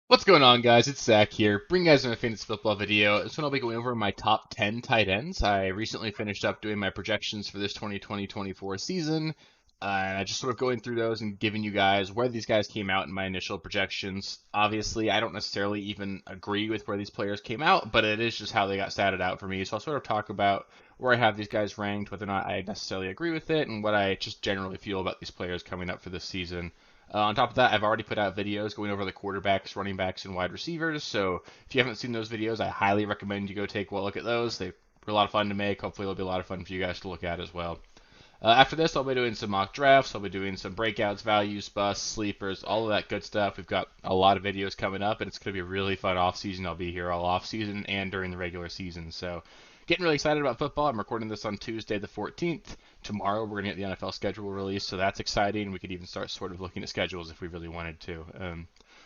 What's going on, guys? It's Zach here. Bring you guys in a fantasy football video. This one I'll be going over my top 10 tight ends. I recently finished up doing my projections for this 2020-24 season, and I just sort of going through those and giving you guys where these guys came out in my initial projections. Obviously, I don't necessarily even agree with where these players came out, but it is just how they got statted out for me. So I'll sort of talk about where I have these guys ranked, whether or not I necessarily agree with it, and what I just generally feel about these players coming up for this season. On top of that, I've already put out videos going over the quarterbacks, running backs, and wide receivers. So if you haven't seen those videos, I highly recommend you go take a look at those. They were a lot of fun to make. Hopefully, they'll be a lot of fun for you guys to look at as well. After this, I'll be doing some mock drafts. I'll be doing some breakouts, values, busts, sleepers, all of that good stuff. We've got a lot of videos coming up, and it's going to be a really fun off season. I'll be here all off season and during the regular season. So, getting really excited about football. I'm recording this on Tuesday the 14th. Tomorrow, we're going to get the NFL schedule released, so that's exciting. We could even start sort of looking at schedules if we really wanted to.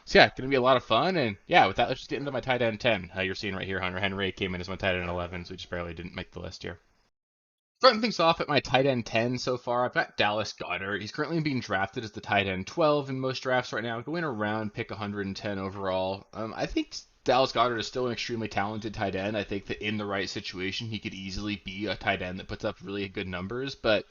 So yeah, going to be a lot of fun. And yeah, with that, let's just get into my tight end 10. You're seeing right here, Hunter Henry came in as my tight end 11, so he just barely didn't make the list here. Starting things off at my tight end 10 so far, I've got Dallas Goedert. He's currently being drafted as the tight end 12 in most drafts right now, going around pick 110 overall. I think Dallas Goedert is still an extremely talented tight end. I think that in the right situation, he could easily be a tight end that puts up really good numbers, but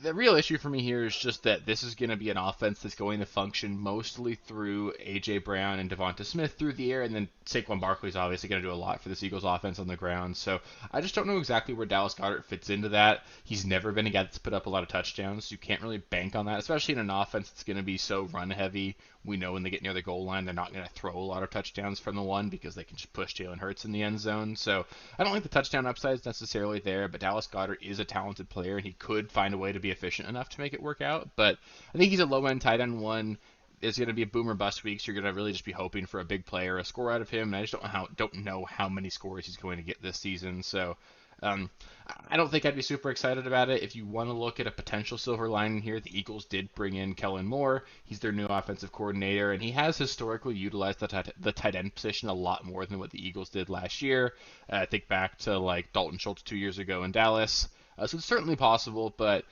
the real issue for me here is just that this is going to be an offense that's going to function mostly through A.J. Brown and Devonta Smith through the air, and then Saquon Barkley's obviously going to do a lot for this Eagles offense on the ground. So I just don't know exactly where Dallas Goedert fits into that. He's never been a guy that's put up a lot of touchdowns, so you can't really bank on that, especially in an offense that's going to be so run heavy. We know when they get near the goal line, they're not going to throw a lot of touchdowns from the one because they can just push Jalen Hurts in the end zone. So I don't think the touchdown upside is necessarily there, but Dallas Goedert is a talented player, and he could find a way to be efficient enough to make it work out. But I think he's a low end tight end one. It's going to be a boomer bust week, so you're going to really just be hoping for a big player, a score out of him. And I just don't know how many scores he's going to get this season. So um, I don't think I'd be super excited about it. If you want to look at a potential silver lining here, the Eagles did bring in Kellen Moore. He's their new offensive coordinator, and he has historically utilized the tight end position a lot more than what the Eagles did last year. Think back to like Dalton Schultz 2 years ago in Dallas. So it's certainly possible, but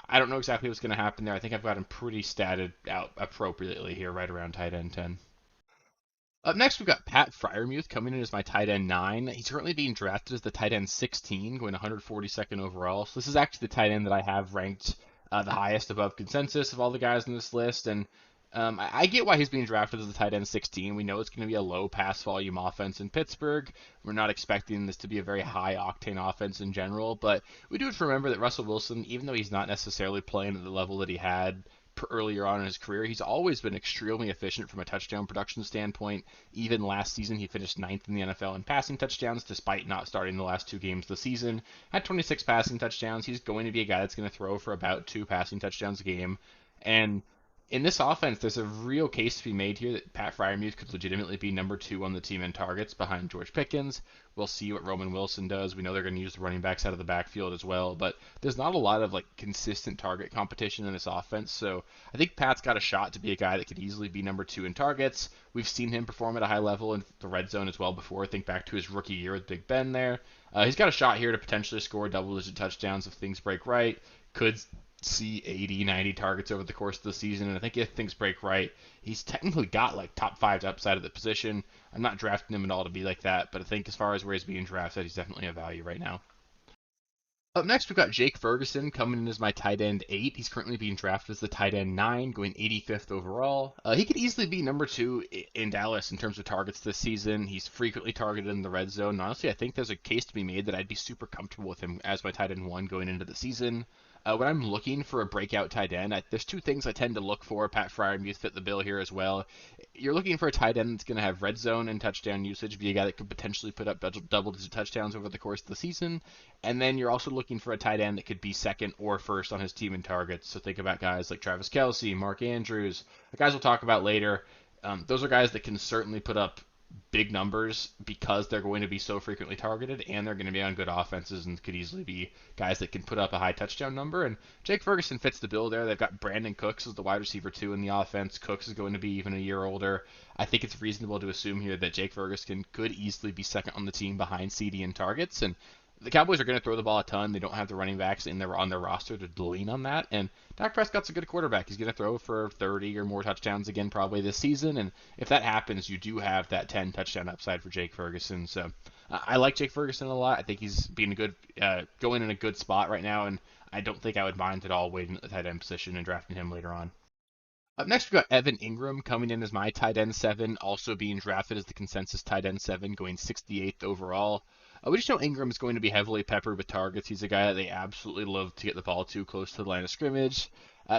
I don't know exactly what's going to happen there. I think I've got him pretty statted out appropriately here, right around tight end 10. Up next, we've got Pat Fryermuth coming in as my tight end 9. He's currently being drafted as the tight end 16, going 142nd overall. So this is actually the tight end that I have ranked the highest above consensus of all the guys in this list. And I get why he's being drafted as the tight end 16. We know it's going to be a low pass volume offense in Pittsburgh. We're not expecting this to be a very high octane offense in general, but we do have to remember that Russell Wilson, even though he's not necessarily playing at the level that he had earlier on in his career, he's always been extremely efficient from a touchdown production standpoint. Even last season, he finished ninth in the NFL in passing touchdowns, despite not starting the last two games of the season. Had 26 passing touchdowns. He's going to be a guy that's going to throw for about two passing touchdowns a game. And in this offense, there's a real case to be made here that Pat Fryermuth could legitimately be number two on the team in targets behind George Pickens. We'll see what Roman Wilson does. We know they're going to use the running backs out of the backfield as well, but there's not a lot of like consistent target competition in this offense. So I think Pat's got a shot to be a guy that could easily be number two in targets. We've seen him perform at a high level in the red zone as well before. Think back to his rookie year with Big Ben there. He's got a shot here to potentially score double-digit touchdowns if things break right. Could see 80, 90 targets over the course of the season. And I think if things break right, he's technically got like top five upside of the position. I'm not drafting him at all to be like that, but I think as far as where he's being drafted, he's definitely a value right now. Up next, we've got Jake Ferguson coming in as my tight end 8. He's currently being drafted as the tight end 9, going 85th overall. He could easily be number 2 in Dallas in terms of targets this season. He's frequently targeted in the red zone. And honestly, I think there's a case to be made that I'd be super comfortable with him as my tight end 1 going into the season. When I'm looking for a breakout tight end, there's two things I tend to look for. Pat Fryermuth fit the bill here as well. You're looking for a tight end that's going to have red zone and touchdown usage, be a guy that could potentially put up double-digit touchdowns over the course of the season. And then you're also looking for a tight end that could be second or first on his team in targets. So think about guys like Travis Kelce, Mark Andrews, the guys we'll talk about later. Those are guys that can certainly put up big numbers because they're going to be so frequently targeted and they're going to be on good offenses and could easily be guys that can put up a high touchdown number. And Jake Ferguson fits the bill there. They've got Brandon Cooks as the wide receiver 2 in the offense. Cooks is going to be even a year older. I think it's reasonable to assume here that Jake Ferguson could easily be second on the team behind CD in targets. And the Cowboys are going to throw the ball a ton. They don't have the running backs on their roster to lean on that. And Dak Prescott's a good quarterback. He's going to throw for 30 or more touchdowns again probably this season. And if that happens, you do have that 10 touchdown upside for Jake Ferguson. So I like Jake Ferguson a lot. I think he's being a good, going in a good spot right now. And I don't think I would mind at all waiting at the tight end position and drafting him later on. Up next, we got Evan Ingram coming in as my tight end 7, also being drafted as the consensus tight end 7, going 68th overall. We just know Ingram is going to be heavily peppered with targets. He's a guy that they absolutely love to get the ball to close to the line of scrimmage.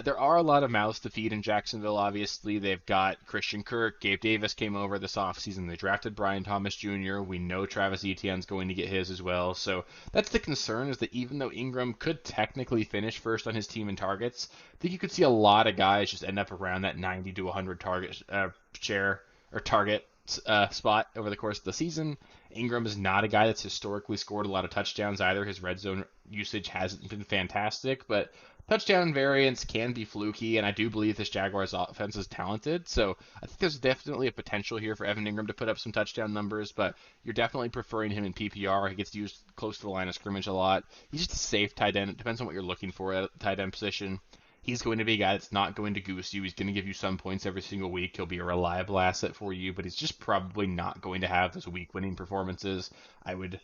There are a lot of mouths to feed in Jacksonville, obviously. They've got Christian Kirk. Gabe Davis came over this offseason. They drafted Brian Thomas Jr. We know Travis Etienne's going to get his as well. So that's the concern, is that even though Ingram could technically finish first on his team in targets, I think you could see a lot of guys just end up around that 90 to 100 target share or target spot over the course of the season. Ingram is not a guy that's historically scored a lot of touchdowns either. His red zone usage hasn't been fantastic, but touchdown variance can be fluky, and I do believe this Jaguars offense is talented. So I think there's definitely a potential here for Evan Ingram to put up some touchdown numbers, but you're definitely preferring him in PPR. He gets used close to the line of scrimmage a lot. He's just a safe tight end. It depends on what you're looking for at the tight end position. He's going to be a guy that's not going to goose you. He's going to give you some points every single week. He'll be a reliable asset for you, but he's just probably not going to have those week winning performances. I would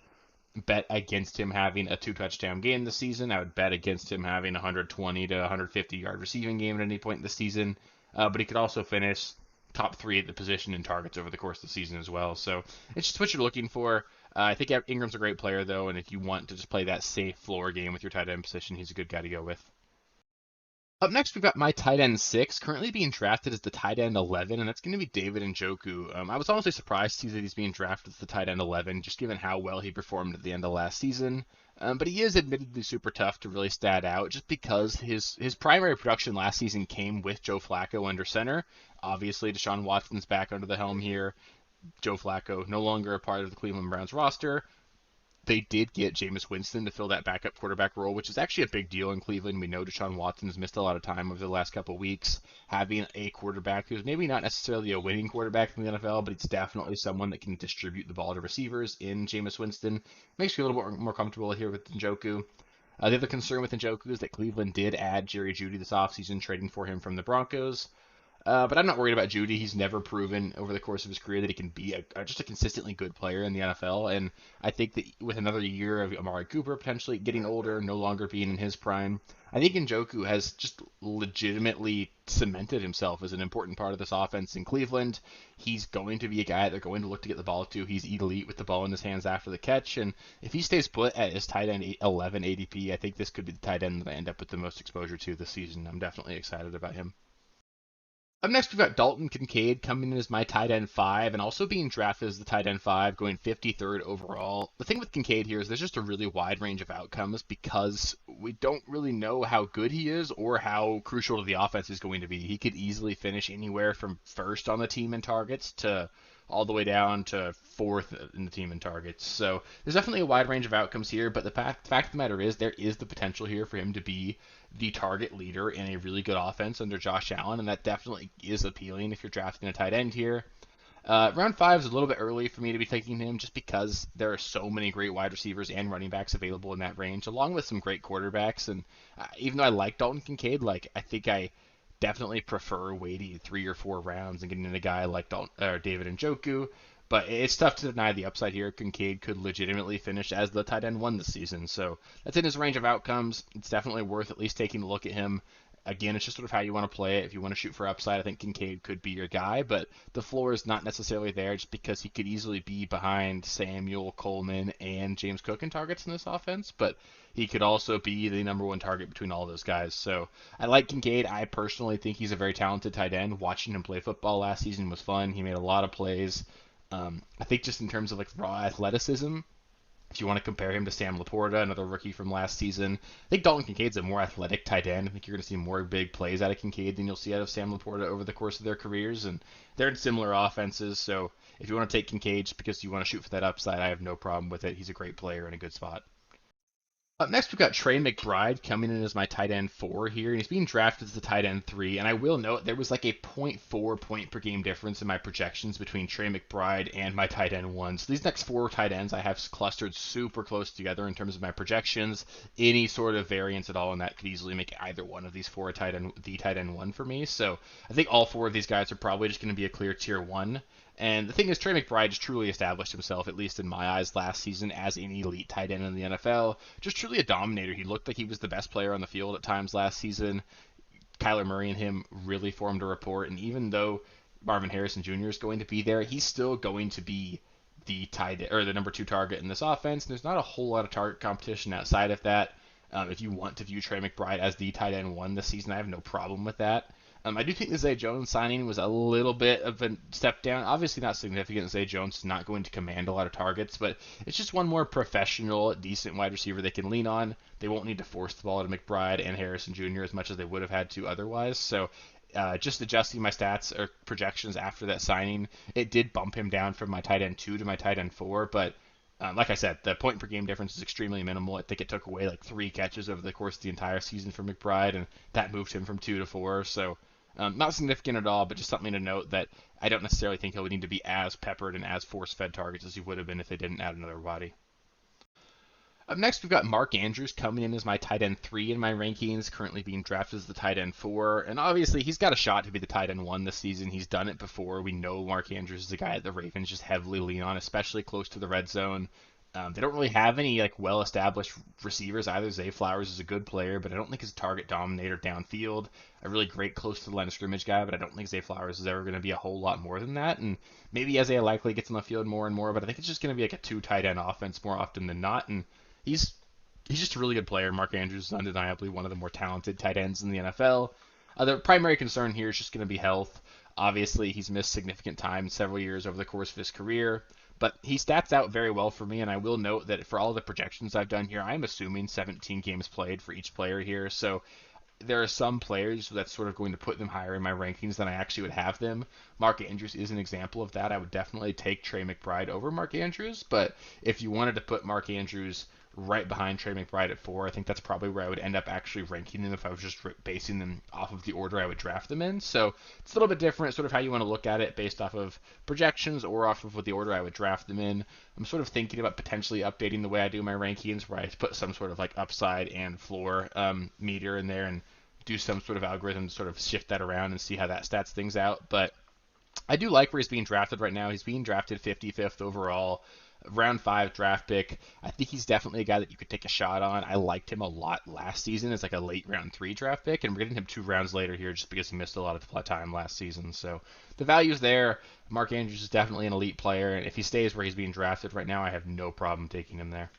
bet against him having a 2 touchdown game this season. I would bet against him having a 120 to 150 yard receiving game at any point in the season. But he could also finish top 3 at the position in targets over the course of the season as well. So it's just what you're looking for. I think Ingram's a great player, though, and if you want to just play that safe floor game with your tight end position, he's a good guy to go with. Up next, we've got my tight end 6, currently being drafted as the tight end 11, and that's going to be David Njoku. I was honestly surprised to see that he's being drafted as the tight end 11, just given how well he performed at the end of last season. But he is admittedly super tough to really stand out, just because his primary production last season came with Joe Flacco under center. Obviously, Deshaun Watson's back under the helm here. Joe Flacco no longer a part of the Cleveland Browns roster. They did get Jameis Winston to fill that backup quarterback role, which is actually a big deal in Cleveland. We know Deshaun Watson's missed a lot of time over the last couple of weeks. Having a quarterback who's maybe not necessarily a winning quarterback in the NFL, but it's definitely someone that can distribute the ball to receivers in Jameis Winston makes you a little bit more comfortable here with Njoku. The other concern with Njoku is that Cleveland did add Jerry Jeudy this offseason, trading for him from the Broncos. But I'm not worried about Jeudy. He's never proven over the course of his career that he can be just a consistently good player in the NFL. And I think that with another year of Amari Cooper potentially getting older, no longer being in his prime, I think Njoku has just legitimately cemented himself as an important part of this offense in Cleveland. He's going to be a guy they're going to look to get the ball to. He's elite with the ball in his hands after the catch. And if he stays put at his tight end 11 ADP, I think this could be the tight end that I end up with the most exposure to this season. I'm definitely excited about him. Up next, we've got Dalton Kincaid coming in as my tight end 5 and also being drafted as the tight end 5, going 53rd overall. The thing with Kincaid here is there's just a really wide range of outcomes because we don't really know how good he is or how crucial to the offense he's going to be. He could easily finish anywhere from first on the team in targets to all the way down to 4th in the team in targets. So there's definitely a wide range of outcomes here, but the fact of the matter is there is the potential here for him to be the target leader in a really good offense under Josh Allen, and that definitely is appealing if you're drafting a tight end here. Round 5 is a little bit early for me to be taking him just because there are so many great wide receivers and running backs available in that range, along with some great quarterbacks. And even though I like Dalton Kincaid, I think I definitely prefer waiting 3 or 4 rounds and getting in a guy like David Njoku. But it's tough to deny the upside here. Kincaid could legitimately finish as the tight end 1 this season. So that's in his range of outcomes. It's definitely worth at least taking a look at him. Again, it's just sort of how you want to play it. If you want to shoot for upside, I think Kincaid could be your guy, but the floor is not necessarily there just because he could easily be behind Samuel, Coleman, and James Cook in targets in this offense, but he could also be the number 1 target between all those guys. So I like Kincaid. I personally think he's a very talented tight end. Watching him play football last season was fun. He made a lot of plays. I think just in terms of raw athleticism, if you want to compare him to Sam Laporta, another rookie from last season, I think Dalton Kincaid's a more athletic tight end. I think you're going to see more big plays out of Kincaid than you'll see out of Sam Laporta over the course of their careers, and they're in similar offenses. So if you want to take Kincaid just because you want to shoot for that upside, I have no problem with it. He's a great player in a good spot. Up next, we've got Trey McBride coming in as my tight end 4 here, and he's being drafted as the tight end 3. And I will note there was like a zero point 0.4 point per game difference in my projections between Trey McBride and my tight end 1. So these next 4 tight ends I have clustered super close together in terms of my projections. Any sort of variance at all in that could easily make either one of these 4 the tight end 1 for me. So I think all 4 of these guys are probably just going to be a clear tier 1. And the thing is, Trey McBride just truly established himself, at least in my eyes, last season as an elite tight end in the NFL. Just truly a dominator. He looked like he was the best player on the field at times last season. Kyler Murray and him really formed a rapport, and even though Marvin Harrison Jr. is going to be there, he's still going to be the number 2 target in this offense. And there's not a whole lot of target competition outside of that. If you want to view Trey McBride as the tight end 1 this season, I have no problem with that. I do think the Zay Jones signing was a little bit of a step down. Obviously not significant. Zay Jones is not going to command a lot of targets, but it's just one more professional, decent wide receiver they can lean on. They won't need to force the ball to McBride and Harrison Jr. as much as they would have had to otherwise. So just adjusting my stats or projections after that signing, it did bump him down from my tight end 2 to my tight end 4, but like I said, the point per game difference is extremely minimal. I think it took away like 3 catches over the course of the entire season for McBride, and that moved him from 2 to 4. So not significant at all, but just something to note that I don't necessarily think he'll need to be as peppered and as force-fed targets as he would have been if they didn't add another body. Up next, we've got Mark Andrews coming in as my tight end 3 in my rankings, currently being drafted as the tight end 4. And obviously, he's got a shot to be the tight end 1 this season. He's done it before. We know Mark Andrews is a guy that the Ravens just heavily lean on, especially close to the red zone. They don't really have any like well-established receivers either. Zay Flowers is a good player, but I don't think he's a target dominator downfield. A really great close to the line of scrimmage guy, but I don't think Zay Flowers is ever going to be a whole lot more than that. And maybe Isaiah likely gets on the field more and more, but I think it's just going to be like a 2 tight end offense more often than not. And he's he's just a really good player. Mark Andrews is undeniably one of the more talented tight ends in the NFL. The primary concern here is just going to be health. Obviously, he's missed significant time several years over the course of his career, but he stats out very well for me, and I will note that for all the projections I've done here, I'm assuming 17 games played for each player here, so there are some players that's sort of going to put them higher in my rankings than I actually would have them. Mark Andrews is an example of that. I would definitely take Trey McBride over Mark Andrews, but if you wanted to put Mark Andrews right behind Trey McBride at 4, I think that's probably where I would end up actually ranking them if I was just basing them off of the order I would draft them in. So it's a little bit different, sort of how you want to look at it based off of projections or off of what the order I would draft them in. I'm sort of thinking about potentially updating the way I do my rankings, where I put some sort of like upside and floor meter in there and do some sort of algorithm to sort of shift that around and see how that stats things out. But I do like where he's being drafted right now. He's being drafted 55th overall, round 5 draft pick. I think he's definitely a guy that you could take a shot on. I liked him a lot last season as like a late round 3 draft pick, and we're getting him 2 rounds later here just because he missed a lot of the time last season. So the value's there. Mark Andrews is definitely an elite player, and if he stays where he's being drafted right now, I have no problem taking him there.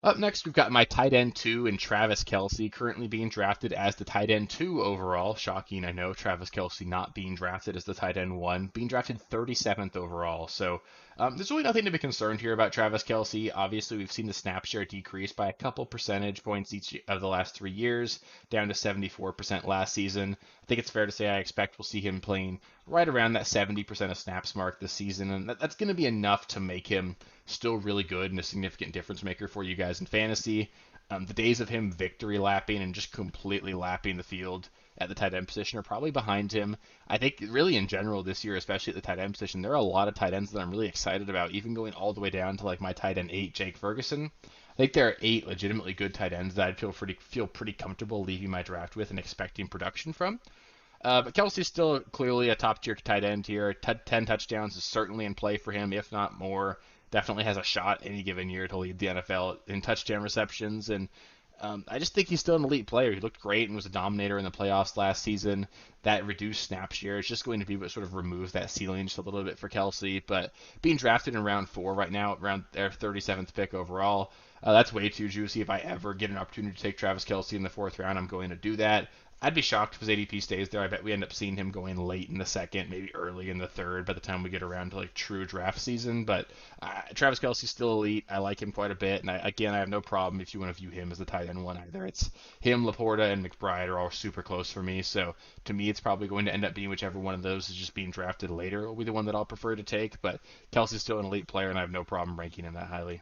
Up next, we've got my tight end 2 in Travis Kelce, currently being drafted as the tight end 2 overall. Shocking, I know. Travis Kelce not being drafted as the tight end 1, being drafted 37th overall. So there's really nothing to be concerned here about Travis Kelce. Obviously, we've seen the snap share decrease by a couple percentage points each of the last 3 years, down to 74% last season. I think it's fair to say I expect we'll see him playing right around that 70% of snaps mark this season, and that's going to be enough to make him still really good and a significant difference maker for you guys in fantasy. The days of him victory lapping and just completely lapping the field at the tight end position are probably behind him. I think really in general this year, especially at the tight end position, there are a lot of tight ends that I'm really excited about, even going all the way down to like my tight end 8, Jake Ferguson. I think there are 8 legitimately good tight ends that I'd feel pretty comfortable leaving my draft with and expecting production from. But Kelce's still clearly a top tier tight end here. 10 touchdowns is certainly in play for him, if not more. Definitely has a shot any given year to lead the NFL in touchdown receptions. And I just think he's still an elite player. He looked great and was a dominator in the playoffs last season. That reduced snap share is just going to be what sort of removes that ceiling just a little bit for Kelce. But being drafted in round 4 right now, around their 37th pick overall, that's way too juicy. If I ever get an opportunity to take Travis Kelce in the 4th round, I'm going to do that. I'd be shocked if his ADP stays there. I bet we end up seeing him going late in the 2nd, maybe early in the 3rd by the time we get around to like true draft season. But Travis Kelce's still elite. I like him quite a bit, and I have no problem if you want to view him as the tight end 1 either. It's him, Laporta, and McBride are all super close for me. So to me, it's probably going to end up being whichever one of those is just being drafted later will be the one that I'll prefer to take. But Kelce's still an elite player, and I have no problem ranking him that highly.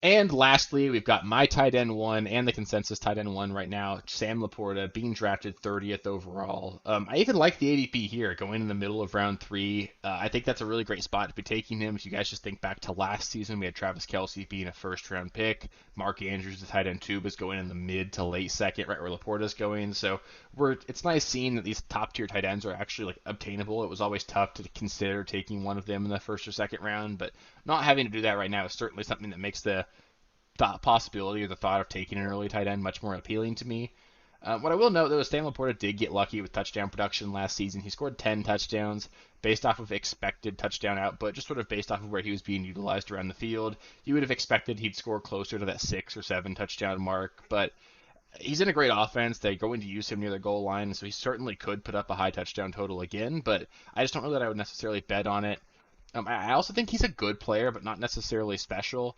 And lastly, we've got my tight end one and the consensus tight end one right now, Sam Laporta, being drafted 30th overall. I even like the ADP here, going in the middle of round 3. I think that's a really great spot to be taking him. If you guys just think back to last season, we had Travis Kelce being a first-round pick. Mark Andrews, the tight end 2, was going in the mid to late second, right where Laporta's going. So it's nice seeing that these top-tier tight ends are actually like obtainable. It was always tough to consider taking one of them in the first or second round, but not having to do that right now is certainly something that makes the possibility or the thought of taking an early tight end much more appealing to me. What I will note, though, is Sam Laporta did get lucky with touchdown production last season. He scored 10 touchdowns based off of expected touchdown output, just sort of based off of where he was being utilized around the field. You would have expected he'd score closer to that 6 or 7 touchdown mark, but he's in a great offense. They're going to use him near the goal line, so he certainly could put up a high touchdown total again, but I just don't know that I would necessarily bet on it. I also think he's a good player, but not necessarily special.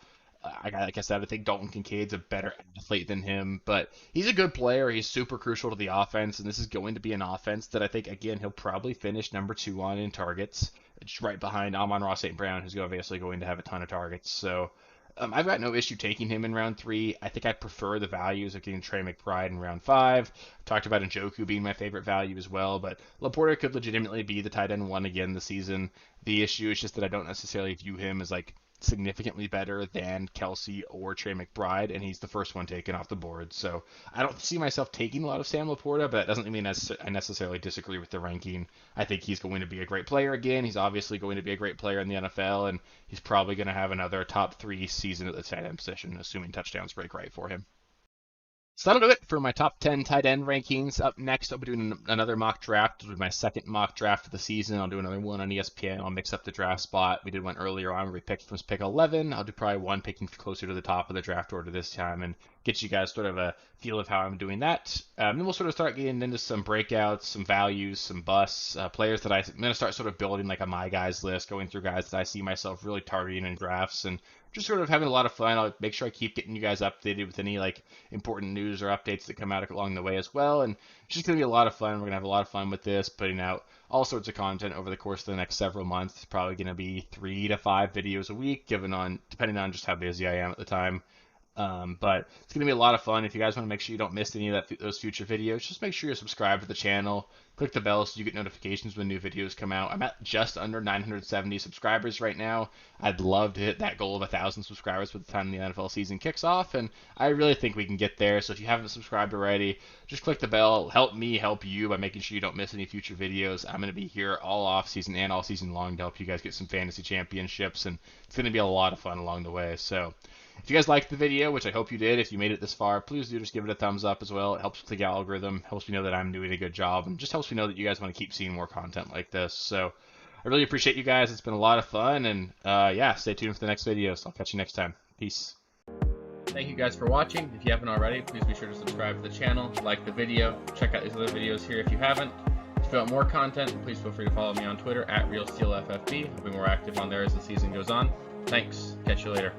Like I said, I think Dalton Kincaid's a better athlete than him, but he's a good player. He's super crucial to the offense, and this is going to be an offense that I think, again, he'll probably finish number 2 on in targets, just right behind Amon-Ra St. Brown, who's obviously going to have a ton of targets. So I've got no issue taking him in round 3. I think I prefer the values of getting Trey McBride in round 5. Talked about Njoku being my favorite value as well, but Laporta could legitimately be the tight end 1 again this season. The issue is just that I don't necessarily view him as like significantly better than Kelce or Trey McBride, and he's the first one taken off the board. So I don't see myself taking a lot of Sam Laporta, but that doesn't mean I necessarily disagree with the ranking. I think he's going to be a great player again. He's obviously going to be a great player in the NFL, and he's probably going to have another top 3 season at the tight end position, assuming touchdowns break right for him. So that'll do it for my top 10 tight end rankings. Up next, I'll be doing another mock draft. It'll be my second mock draft of the season. I'll do another one on ESPN. I'll mix up the draft spot. We did one earlier on where we picked from pick 11. I'll do probably one picking closer to the top of the draft order this time and get you guys sort of a feel of how I'm doing that. Then we'll sort of start getting into some breakouts, some values, some busts, players that I'm going to start sort of building like a my guys list, going through guys that I see myself really targeting in drafts and just sort of having a lot of fun. I'll make sure I keep getting you guys updated with any like important news or updates that come out along the way as well. And it's just going to be a lot of fun. We're going to have a lot of fun with this, putting out all sorts of content over the course of the next several months. It's probably going to be 3 to 5 videos a week, depending on just how busy I am at the time. But it's going to be a lot of fun. If you guys want to make sure you don't miss any of those future videos, just make sure you're subscribed to the channel. Click the bell so you get notifications when new videos come out. I'm at just under 970 subscribers right now. I'd love to hit that goal of 1,000 subscribers by the time the NFL season kicks off, and I really think we can get there. So if you haven't subscribed already, just click the bell. Help me help you by making sure you don't miss any future videos. I'm going to be here all off season and all season long to help you guys get some fantasy championships, and it's going to be a lot of fun along the way. So if you guys liked the video, which I hope you did, if you made it this far, please do just give it a thumbs up as well. It helps with the algorithm, helps me know that I'm doing a good job, and just helps me know that you guys want to keep seeing more content like this. So I really appreciate you guys. It's been a lot of fun, and yeah, stay tuned for the next videos. I'll catch you next time. Peace. Thank you guys for watching. If you haven't already, please be sure to subscribe to the channel, like the video, check out these other videos here if you haven't. If you want more content, please feel free to follow me on Twitter at RealSteelFFB. I'll be more active on there as the season goes on. Thanks. Catch you later.